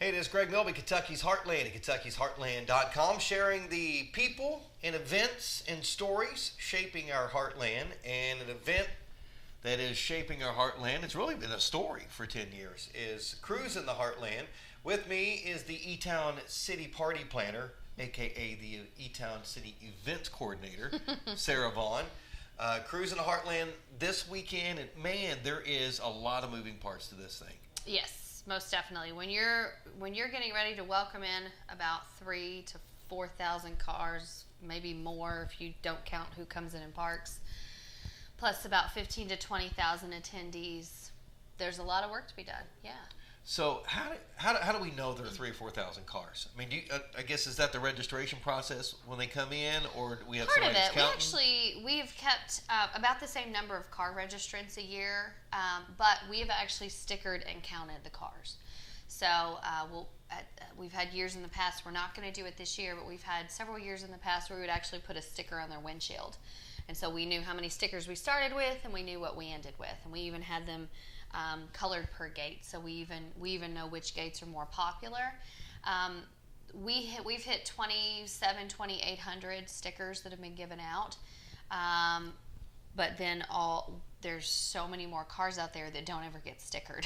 Hey, it is Greg Milby, Kentucky's Heartland at Kentucky'sHeartland.com, sharing the people and events and stories shaping our heartland. And an event that is shaping our heartland, it's really been a story for 10 years, is Cruisin The Heartland. With me is the E-Town City Party Planner, a.k.a. the E-Town City Events Coordinator, Sarah Vaughn. Cruisin The Heartland this weekend, and man, there is a lot of moving parts to this thing. Yes. Most definitely. When you're getting ready to welcome in about 3,000 to 4,000 cars, maybe more if you don't count who comes in and parks, plus about 15,000 to 20,000 attendees, there's a lot of work to be done. Yeah. So how do we know there are 3,000 or 4,000 cars? I mean, I guess is that the registration process when they come in, or do we have part of somebody it? counting? We've kept about the same number of car registrants a year, but we have actually stickered and counted the cars. So we've had years in the past. We're not going to do it this year, but we've had several years in the past where we would actually put a sticker on their windshield, and so we knew how many stickers we started with, and we knew what we ended with, and we even had them colored per gate, so we even know which gates are more popular. We've hit 2,800 stickers that have been given out, but then there's so many more cars out there that don't ever get stickered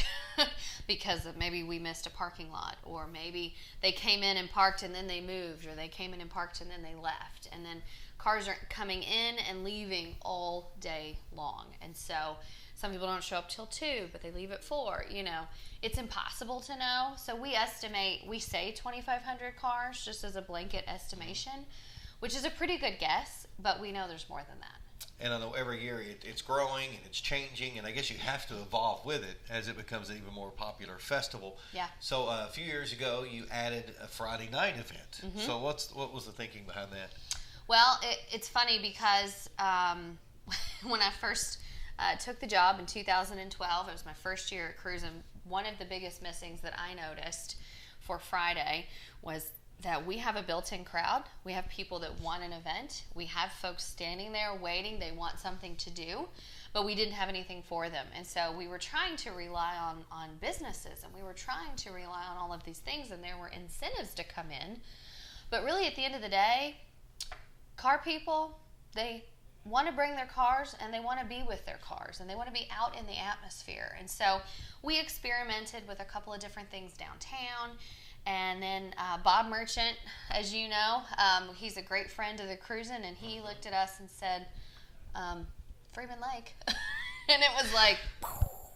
because of maybe we missed a parking lot, or maybe they came in and parked and then they moved, or they came in and parked and then they left, and then cars are coming in and leaving all day long, and so some people don't show up till 2, but they leave at 4. It's impossible to know. So we say 2,500 cars just as a blanket estimation, which is a pretty good guess, but we know there's more than that. And I know every year it's growing and it's changing, and I guess you have to evolve with it as it becomes an even more popular festival. Yeah. So a few years ago, you added a Friday night event. Mm-hmm. So what was the thinking behind that? Well, it's funny because when I first took the job in 2012. It was my first year at Cruisin. One of the biggest missings that I noticed for Friday was that we have a built-in crowd. We have people that want an event. We have folks standing there waiting. They want something to do, but we didn't have anything for them. And so we were trying to rely on businesses, and we were trying to rely on all of these things, and there were incentives to come in. But really, at the end of the day, car people, they want to bring their cars, and they want to be with their cars, and they want to be out in the atmosphere. And so we experimented with a couple of different things downtown. And then Bob Merchant, as you know, he's a great friend of the Cruisin, and he looked at us and said, Freeman Lake. And it was like,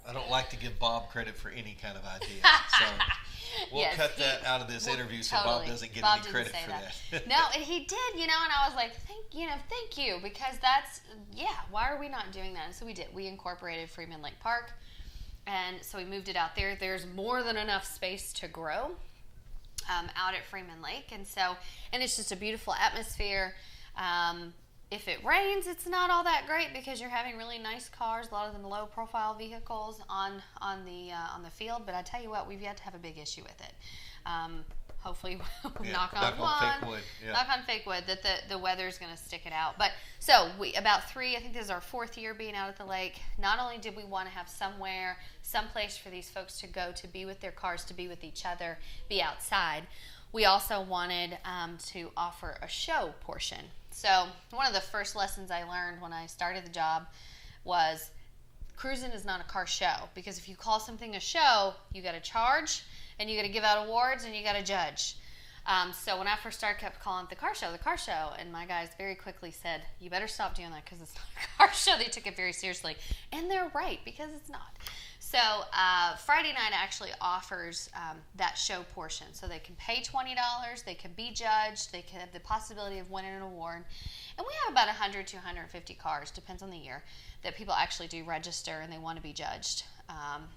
I don't like to give Bob credit for any kind of idea. So we'll cut that out of this interview so totally. Bob doesn't get Bob any credit didn't say for that. No, and he did, and I was like, thank you, because that's, why are we not doing that? And so we did. We incorporated Freeman Lake Park, and so we moved it out there. There's more than enough space to grow out at Freeman Lake, and it's just a beautiful atmosphere. If it rains, it's not all that great because you're having really nice cars, a lot of them low-profile vehicles on the field. But I tell you what, we've yet to have a big issue with it. Hopefully, knock on fake wood, knock on fake wood, that the weather's going to stick it out. But so I think this is our 4th year being out at the lake. Not only did we want to have some place for these folks to go to be with their cars, to be with each other, be outside, we also wanted to offer a show portion. So one of the first lessons I learned when I started the job was Cruisin is not a car show, because if you call something a show, you got to charge, and you got to give out awards, and you got to judge. So when I first started, I kept calling it the car show, and my guys very quickly said, you better stop doing that because it's not a car show. They took it very seriously, and they're right, because it's not. So Friday night actually offers that show portion. So they can pay $20, they can be judged, they can have the possibility of winning an award. And we have about 100 to 150 cars, depends on the year, that people actually do register and they want to be judged.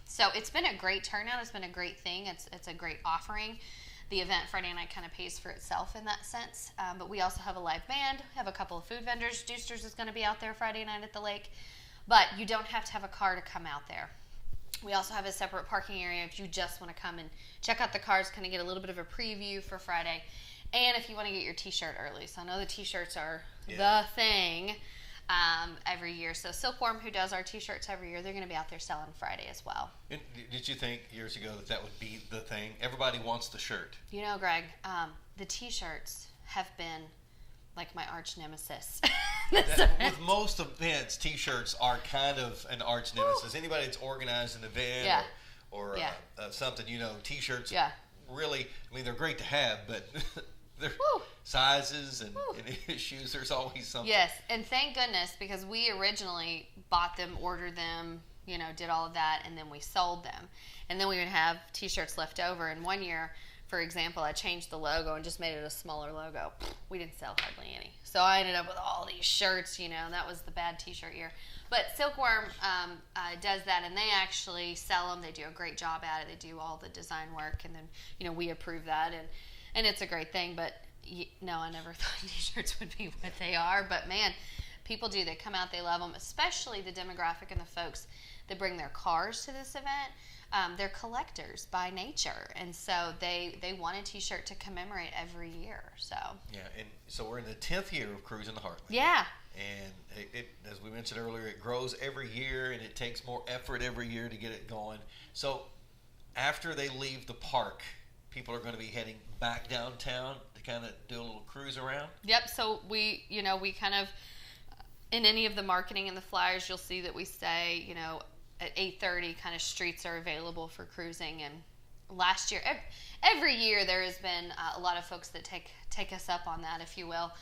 So it's been a great turnout. It's been a great thing. It's a great offering. The event Friday night kind of pays for itself in that sense. But we also have a live band, have a couple of food vendors. Deuster's is going to be out there Friday night at the lake. But you don't have to have a car to come out there. We also have a separate parking area if you just want to come and check out the cars, kind of get a little bit of a preview for Friday. And if you want to get your T-shirt early. So I know the T-shirts are the thing. every year. So Silkworm, who does our T-shirts every year, they're going to be out there selling Friday as well. And did you think years ago that would be the thing? Everybody wants the shirt. You know, Greg, the T-shirts have been like my arch nemesis. With most events, T-shirts are kind of an arch nemesis. Anybody that's organized an event or something, T-shirts really, I mean, they're great to have, but they're sizes and issues. There's always something. Yes, and thank goodness, because we originally bought them, ordered them, did all of that, and then we sold them. And then we would have T-shirts left over. And one year, for example, I changed the logo and just made it a smaller logo. We didn't sell hardly any. So I ended up with all these shirts, and that was the bad T-shirt year. But Silkworm does that, and they actually sell them. They do a great job at it. They do all the design work, and then, we approve that. And it's a great thing, but no, I never thought T-shirts would be what they are. But man, people do. They come out, they love them, especially the demographic and the folks that bring their cars to this event. They're collectors by nature, and so they want a T-shirt to commemorate every year. So and so we're in the 10th year of Cruisin The Heartland. Yeah. And it, as we mentioned earlier, it grows every year, and it takes more effort every year to get it going. So after they leave the park, people are going to be heading back downtown to kind of do a little cruise around. Yep. So we kind of, in any of the marketing and the flyers, you'll see that we say, at 8:30, kind of streets are available for cruising. And last year, every year there has been a lot of folks that take us up on that, if you will.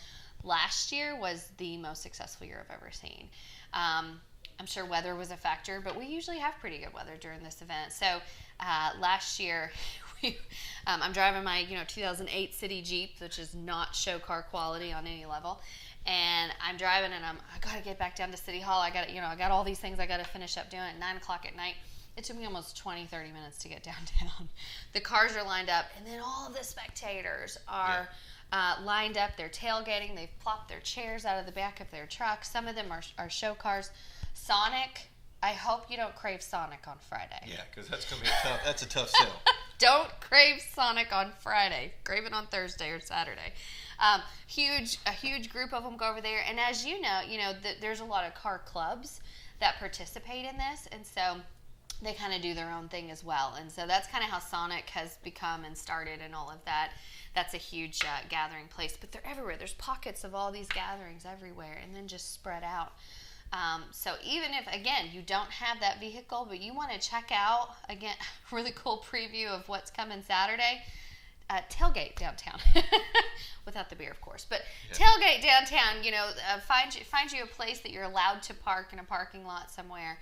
Last year was the most successful year I've ever seen. I'm sure weather was a factor, but we usually have pretty good weather during this event. So last year, I'm driving my 2008 City Jeep, which is not show car quality on any level. And I'm driving, and I got to get back down to City Hall. I got all these things I got to finish up doing at 9 o'clock at night. It took me almost 20, 30 minutes to get downtown. The cars are lined up, and then all of the spectators are lined up. They're tailgating. They've plopped their chairs out of the back of their trucks. Some of them are show cars. Sonic, I hope you don't crave Sonic on Friday. Yeah, because that's going to be a tough sell. Don't crave Sonic on Friday. Crave it on Thursday or Saturday. A huge group of them go over there, and as you know, there's a lot of car clubs that participate in this, and so they kind of do their own thing as well. And so that's kind of how Sonic has become and started and all of that. That's a huge gathering place, but they're everywhere. There's pockets of all these gatherings everywhere, and then just spread out. So even if, again, you don't have that vehicle, but you want to check out, again, a really cool preview of what's coming Saturday, Tailgate Downtown. Without the beer, of course. But Tailgate Downtown, find you a place that you're allowed to park in a parking lot somewhere,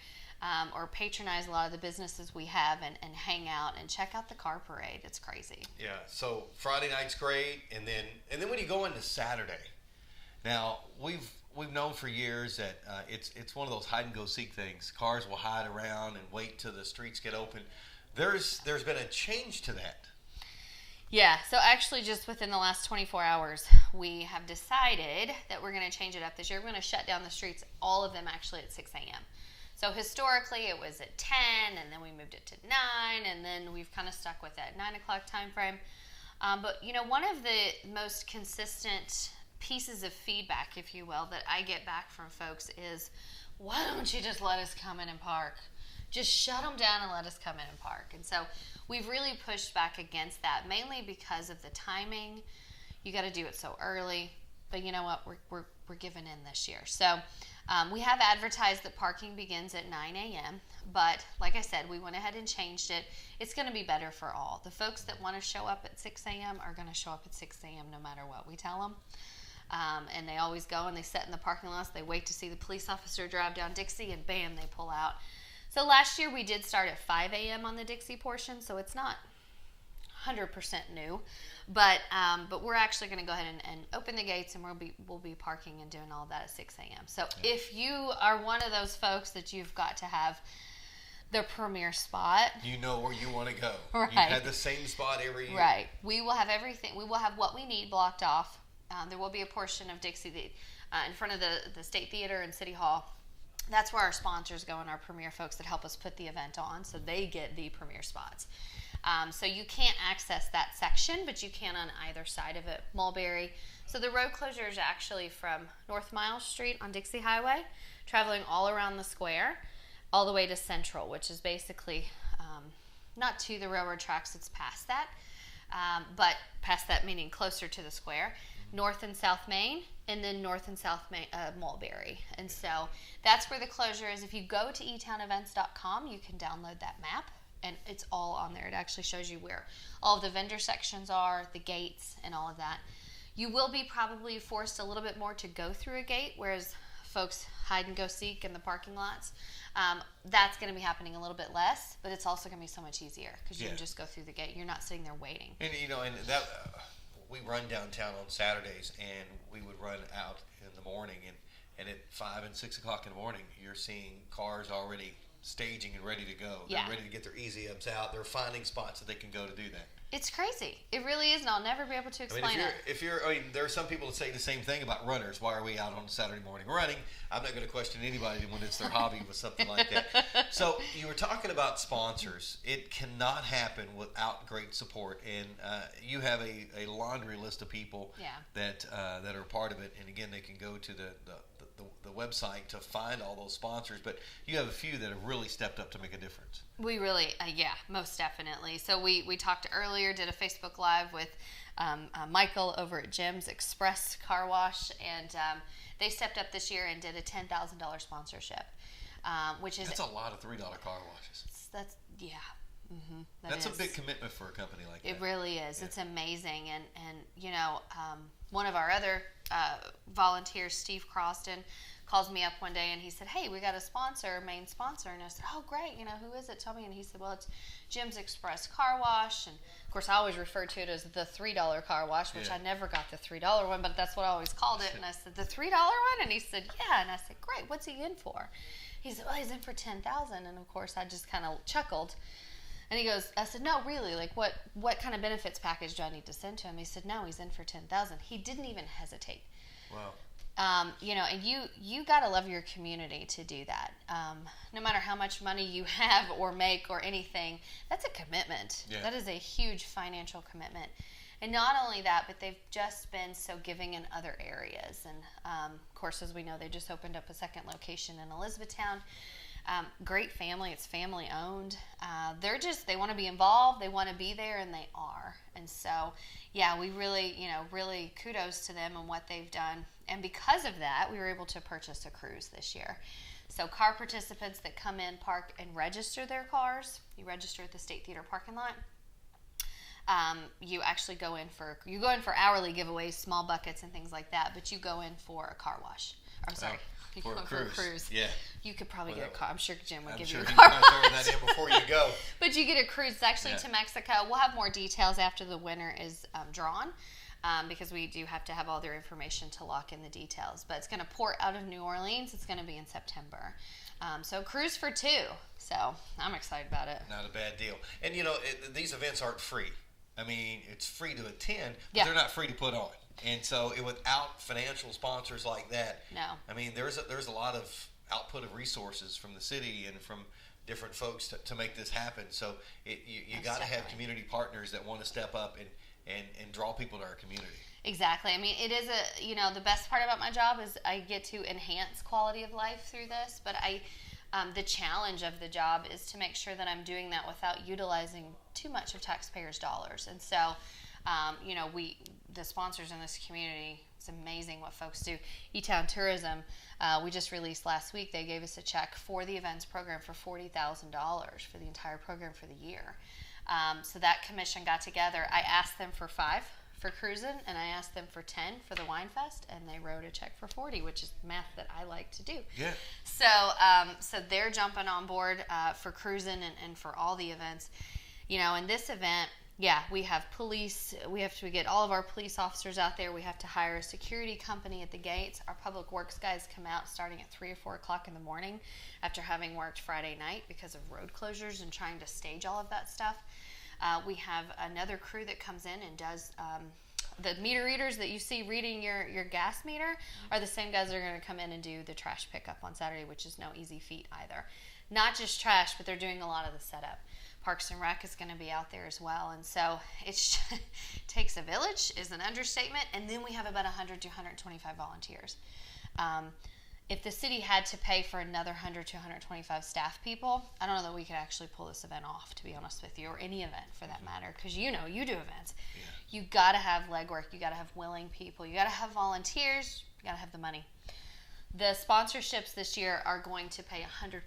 or patronize a lot of the businesses we have and hang out and check out the car parade. It's crazy. Yeah, so Friday night's great, and then when you go into Saturday, now we've known for years that it's one of those hide and go seek things. Cars will hide around and wait till the streets get open. There's been a change to that. Yeah, so actually just within the last 24 hours, we have decided that we're going to change it up this year. We're going to shut down the streets, all of them actually at 6 a.m. So historically it was at 10, and then we moved it to 9, and then we've kind of stuck with that 9 o'clock time frame. But one of the most consistent pieces of feedback, if you will, that I get back from folks is, why don't you just let us come in and park? Just shut them down and let us come in and park. And so we've really pushed back against that, mainly because of the timing. You got to do it so early, but you know what? We're giving in this year. So we have advertised that parking begins at 9 a.m., but like I said, we went ahead and changed it. It's going to be better for all. The folks that want to show up at 6 a.m. are going to show up at 6 a.m. no matter what we tell them. And they always go and they sit in the parking lots. They wait to see the police officer drive down Dixie, and bam, they pull out. So last year we did start at 5 a.m. on the Dixie portion, so it's not 100% new, but we're actually going to go ahead and open the gates, and we'll be parking and doing all that at 6 a.m. So if you are one of those folks that you've got to have the premier spot, you know where you want to go. Right. You've had the same spot every year. Right. We will have everything. We will have what we need blocked off. There will be a portion of Dixie in front of the State Theater and City Hall. That's where our sponsors go and our premier folks that help us put the event on, so they get the premier spots. So you can't access that section, but you can on either side of it. Mulberry. So the road closure is actually from North Miles Street on Dixie Highway, traveling all around the square, all the way to Central, which is basically not to the railroad tracks, it's past that, but past that meaning closer to the square, North and South Main, and then North and South Main, Mulberry. And so that's where the closure is. If you go to etownevents.com, you can download that map, and it's all on there. It actually shows you where all of the vendor sections are, the gates, and all of that. You will be probably forced a little bit more to go through a gate, whereas folks hide and go seek in the parking lots. That's going to be happening a little bit less, but it's also going to be so much easier because you can just go through the gate. You're not sitting there waiting. And and that we run downtown on Saturdays, and we would run out in the morning, and at 5 and 6 o'clock in the morning, you're seeing cars already staging and ready to go. They're ready to get their easy ups out. They're finding spots that they can go to do that. It's crazy. It really is, and I'll never be able to explain it. There are some people that say the same thing about runners. Why are we out on Saturday morning running? I'm not going to question anybody when it's their hobby with something like that. So you were talking about sponsors. It cannot happen without great support, and you have a laundry list of people that are part of it. And again, they can go to the website to find all those sponsors, but you have a few that have really stepped up to make a difference. We really, most definitely. So we talked earlier, did a Facebook Live with Michael over at Jim's Express Car Wash, and they stepped up this year and did a $10,000 sponsorship, which is... That's a lot of $3 car washes. That's a big commitment for a company like that. It really is. Yeah. It's amazing. And one of our other volunteers, Steve Croston, calls me up one day and he said, "Hey, we got a main sponsor." And I said, "Oh, great. Who is it? Tell me." And he said, "Well, it's Jim's Express Car Wash." And of course, I always refer to it as the $3 car wash, which I never got the $3 one, but that's what I always called it. And I said, "The $3 one?" And he said, "Yeah." And I said, "Great. What's he in for?" He said, "Well, he's in for $10,000." And of course, I just kind of chuckled. And he goes, I said, "No, really, like what kind of benefits package do I need to send to him?" He said, "No, he's in for $10,000. He didn't even hesitate. Wow. And you got to love your community to do that. No matter how much money you have or make or anything, that's a commitment. Yeah. That is a huge financial commitment. And not only that, but they've just been so giving in other areas. And, of course, as we know, they just opened up a second location in Elizabethtown. Great family. It's family owned. They want to be involved. They want to be there, and they are. And so, we really kudos to them and what they've done. And because of that, we were able to purchase a cruise this year. So car participants that come in, park, and register their cars, you register at the State Theater parking lot. You actually go in for hourly giveaways, small buckets, and things like that. But you go in for a car wash. I'm sorry. You for go a for a cruise. Yeah. You could probably get a car. I'm sure Jim would give you a I'm car. sure he's throwing that in before you go. But you get a cruise. It's actually to Mexico. We'll have more details after the winner is drawn. Because we do have to have all their information to lock in the details. But it's going to port out of New Orleans. It's going to be in September. So cruise for 2. So I'm excited about it. Not a bad deal. And, these events aren't free. I mean, it's free to attend, but they're not free to put on. And so without financial sponsors like that, I mean, there's a lot of output of resources from the city and from different folks to make this happen. So you got to have community partners that want to step up and draw people to our community. Exactly. I mean, it is the best part about my job is I get to enhance quality of life through this, but the challenge of the job is to make sure that I'm doing that without utilizing too much of taxpayers' dollars. And so, the sponsors in this community, it's amazing what folks do. E-Town Tourism, we just released last week, they gave us a check for the events program for $40,000 for the entire program for the year. So that commission got together. I asked them for 5 for Cruisin, and I asked them for 10 for the Wine Fest, and they wrote a check for 40, which is math that I like to do. Yeah. So they're jumping on board for Cruisin and for all the events. In this event, we have police. We have to get all of our police officers out there. We have to hire a security company at the gates. Our public works guys come out starting at 3 or 4 o'clock in the morning after having worked Friday night because of road closures and trying to stage all of that stuff. We have another crew that comes in and does the meter readers that you see reading your gas meter are the same guys that are going to come in and do the trash pickup on Saturday, which is no easy feat either. Not just trash, but they're doing a lot of the setup. Parks and Rec is going to be out there as well. And so it takes a village is an understatement. And then we have about 100 to 125 volunteers. If the city had to pay for another 100 to 125 staff people, I don't know that we could actually pull this event off, to be honest with you, or any event for that matter, because you do events. Yeah. You got to have legwork. You got to have willing people. You got to have volunteers. You got to have the money. The sponsorships this year are going to pay 100%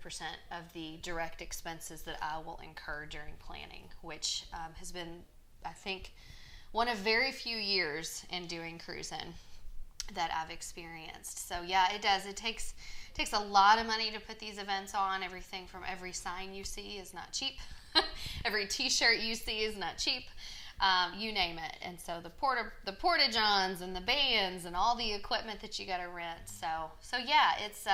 of the direct expenses that I will incur during planning, which has been, I think, one of very few years in doing Cruisin that I've experienced. So yeah, it does. It takes a lot of money to put these events on. Everything from every sign you see is not cheap. Every T-shirt you see is not cheap. You name it. And so the porta-johns and the bands and all the equipment that you got to rent. So yeah, it's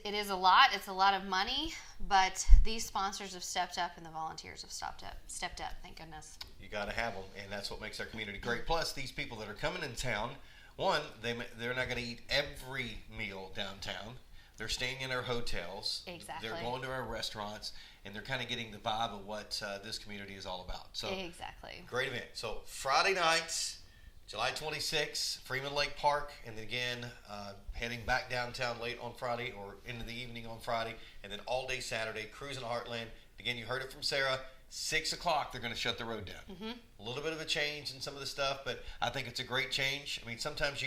it is a lot. It's a lot of money, but these sponsors have stepped up and the volunteers have stepped up. Thank goodness. You got to have them, and that's what makes our community great. Plus, these people that are coming in town, one, they're not going to eat every meal downtown. They're staying in our hotels. Exactly. They're going to our restaurants, and they're kind of getting the vibe of what this community is all about. So exactly. Great event. So Friday nights, July 26th, Freeman Lake Park, and then again heading back downtown late on Friday or into the evening on Friday, and then all day Saturday, Cruisin The Heartland. Again, you heard it from Sarah. 6 o'clock, they're going to shut the road down. Mm-hmm. A little bit of a change in some of the stuff, but I think it's a great change. I mean, sometimes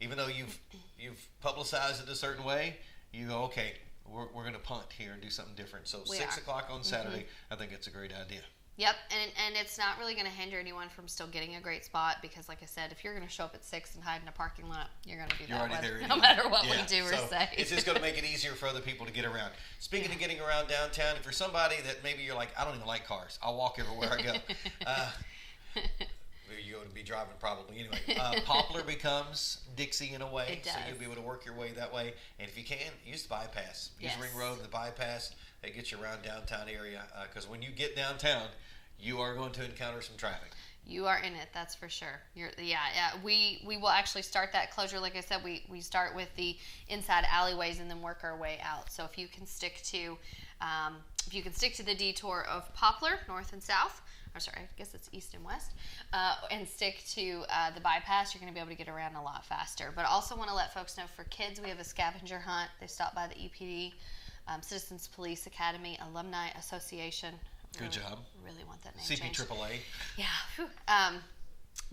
even though you've publicized it a certain way, you go, okay, we're going to punt here and do something different. So 6 o'clock on Saturday, mm-hmm. I think it's a great idea. Yep, and it's not really going to hinder anyone from still getting a great spot because, like I said, if you're going to show up at 6 and hide in a parking lot, you're going to do that no matter what we do or say. It's just going to make it easier for other people to get around. Speaking of getting around downtown, if you're somebody that maybe you're like, I don't even like cars. I'll walk everywhere I go. You're going to be driving probably anyway. Poplar becomes Dixie in a way, so you'll be able to work your way that way. And if you can, use the bypass. Use Ring Road, the bypass. That gets you around downtown area because when you get downtown, you are going to encounter some traffic. You are in it, that's for sure. We will actually start that closure. Like I said, we start with the inside alleyways and then work our way out. So if you can stick to the detour of Poplar, north and south, or sorry, I guess it's east and west, and stick to the bypass, you're going to be able to get around a lot faster. But I also want to let folks know for kids, we have a scavenger hunt. They stop by the EPD. Citizens Police Academy Alumni Association. Good job. Really want that name changed. CPAAA. Yeah.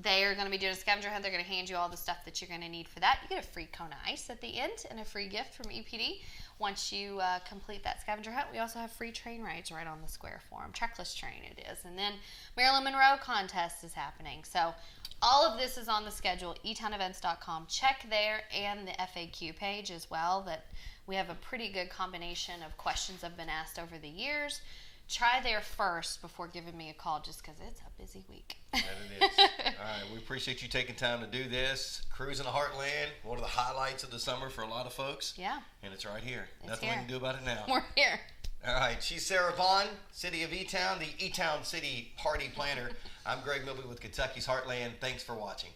They are going to be doing a scavenger hunt. They're going to hand you all the stuff that you're going to need for that. You get a free cone of ice at the end and a free gift from EPD once you complete that scavenger hunt. We also have free train rides right on the square for them. Trackless train it is. And then Marilyn Monroe contest is happening. So all of this is on the schedule, etownevents.com. Check there and the FAQ page as well. That we have a pretty good combination of questions that have been asked over the years. Try there first before giving me a call just because it's a busy week. That it is. All right, we appreciate you taking time to do this. Cruisin The Heartland, one of the highlights of the summer for a lot of folks. Yeah. And it's right here. It's Nothing here. we can do about it now. We're here. All right, she's Sarah Vaughn, City of E-Town, the E-Town City Party Planner. I'm Greg Milby with Kentucky's Heartland. Thanks for watching.